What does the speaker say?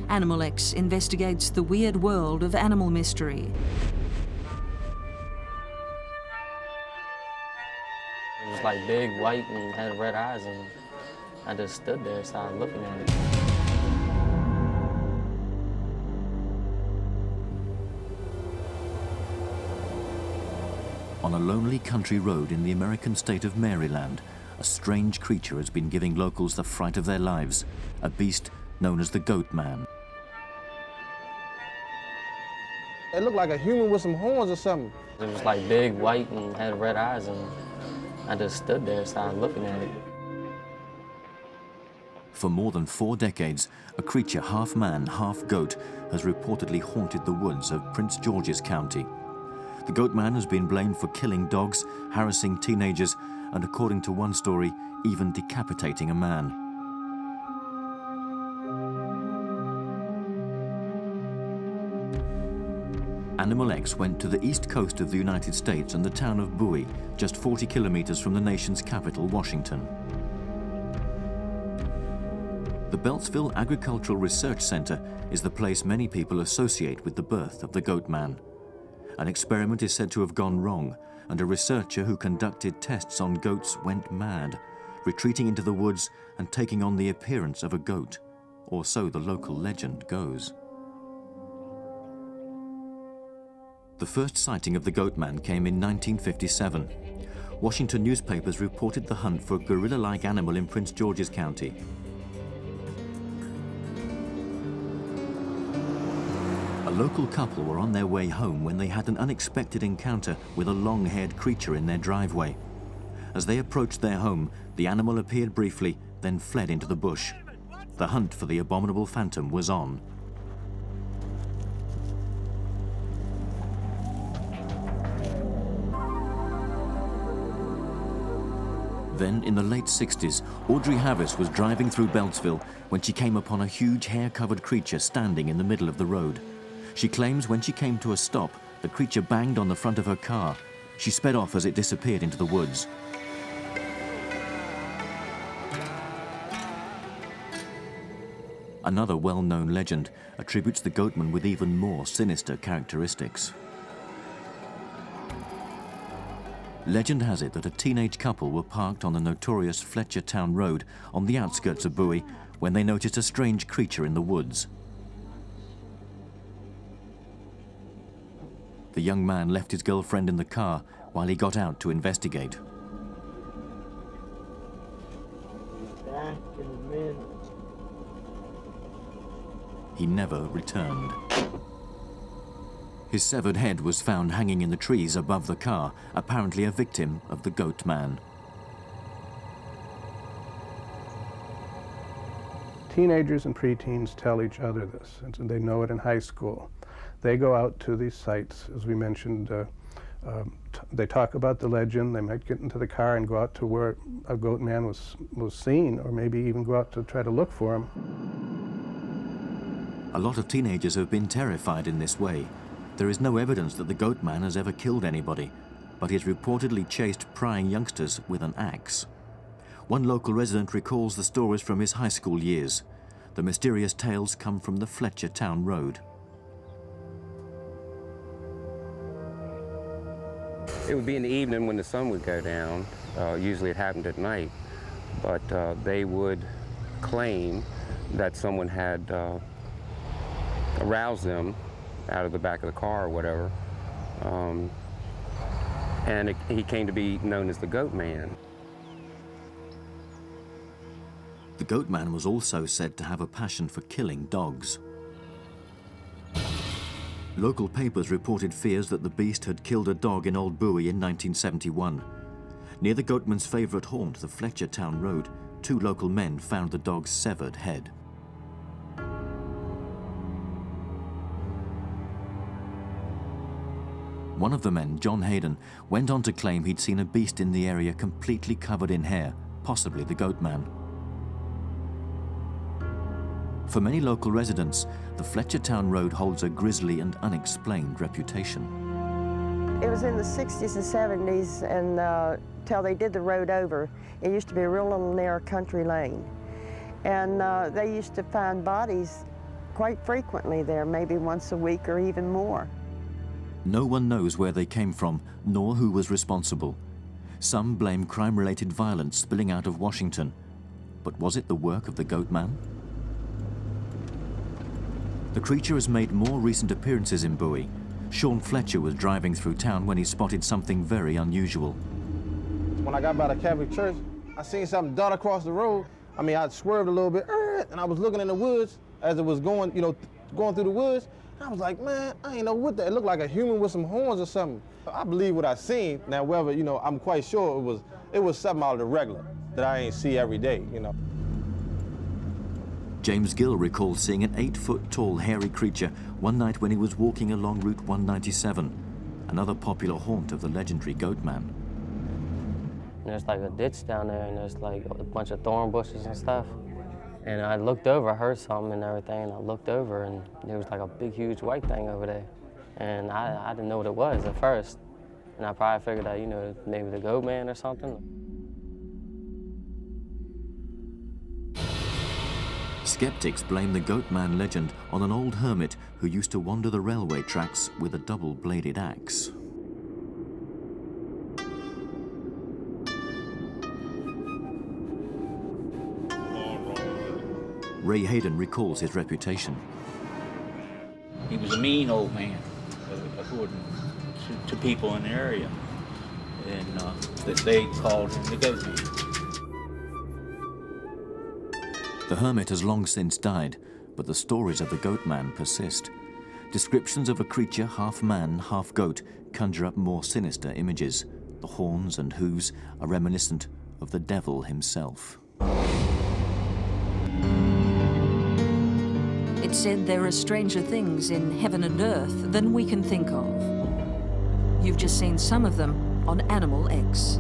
Animal X investigates the weird world of animal mystery. It was like big, white, and had red eyes, and I just stood there and started looking at it. On a lonely country road in the American state of Maryland, a strange creature has been giving locals the fright of their lives, a beast known as the Goatman. It looked like a human with some horns or something. It was like big, white, and had red eyes, and I just stood there and started looking at it. For more than 4 decades, a creature half man, half goat has reportedly haunted the woods of Prince George's County. The Goatman has been blamed for killing dogs, harassing teenagers, and according to one story, even decapitating a man. Animal X went to the east coast of the United States and the town of Bowie, just 40 kilometers from the nation's capital, Washington. The Beltsville Agricultural Research Center is the place many people associate with the birth of the Goatman. An experiment is said to have gone wrong, and a researcher who conducted tests on goats went mad, retreating into the woods and taking on the appearance of a goat, or so the local legend goes. The first sighting of the Goatman came in 1957. Washington newspapers reported the hunt for a gorilla-like animal in Prince George's County. A local couple were on their way home when they had an unexpected encounter with a long-haired creature in their driveway. As they approached their home, the animal appeared briefly, then fled into the bush. The hunt for the abominable phantom was on. Then, in the late 60s, Audrey Havis was driving through Beltsville when she came upon a huge hair-covered creature standing in the middle of the road. She claims when she came to a stop, the creature banged on the front of her car. She sped off as it disappeared into the woods. Another well-known legend attributes the Goatman with even more sinister characteristics. Legend has it that a teenage couple were parked on the notorious Fletchertown Road on the outskirts of Bowie when they noticed a strange creature in the woods. The young man left his girlfriend in the car while he got out to investigate. He never returned. His severed head was found hanging in the trees above the car, apparently a victim of the Goatman. Teenagers and preteens tell each other this, and they know it in high school. They go out to these sites, as we mentioned, they talk about the legend, they might get into the car and go out to where a Goatman was seen, or maybe even go out to try to look for him. A lot of teenagers have been terrified in this way. There is no evidence that the Goatman has ever killed anybody, but he's reportedly chased prying youngsters with an axe. One local resident recalls the stories from his high school years. The mysterious tales come from the Fletchertown Road. It would be in the evening when the sun would go down. Usually it happened at night, but they would claim that someone had aroused them out of the back of the car or whatever, and he came to be known as the Goatman. The Goatman was also said to have a passion for killing dogs. Local papers reported fears that the beast had killed a dog in Old Bowie in 1971. Near the Goatman's favorite haunt, the Fletchertown Road, 2 local men found the dog's severed head. One of the men, John Hayden, went on to claim he'd seen a beast in the area completely covered in hair, possibly the Goatman. For many local residents, the Fletchertown Road holds a grisly and unexplained reputation. It was in the 60s and 70s, and till they did the road over, it used to be a real little narrow country lane. And they used to find bodies quite frequently there, maybe once a week or even more. No one knows where they came from, nor who was responsible. Some blame crime-related violence spilling out of Washington. But was it the work of the Goatman? The creature has made more recent appearances in Bowie. Sean Fletcher was driving through town when he spotted something very unusual. When I got by the Catholic church, I seen something dart across the road. I mean, I swerved a little bit, and I was looking in the woods as it was going, going through the woods. And I was like, man, I ain't know what that. It looked like a human with some horns or something. I believe what I seen. Now, whether, I'm quite sure it was something out of the regular that I ain't see every day, James Gill recalls seeing an 8-foot-tall hairy creature one night when he was walking along Route 197, another popular haunt of the legendary Goatman. There's like a ditch down there, and there's like a bunch of thorn bushes and stuff. And I looked over, I heard something and everything, and I looked over, and there was like a big, huge white thing over there. And I didn't know what it was at first. And I probably figured that, maybe the Goatman or something. Skeptics blame the Goatman legend on an old hermit who used to wander the railway tracks with a double-bladed axe. Ray Hayden recalls his reputation. He was a mean old man, according to people in the area, and that they called him the Goatman. The hermit has long since died, but the stories of the Goatman persist. Descriptions of a creature half man, half goat conjure up more sinister images. The horns and hooves are reminiscent of the devil himself. It's said there are stranger things in heaven and earth than we can think of. You've just seen some of them on Animal X.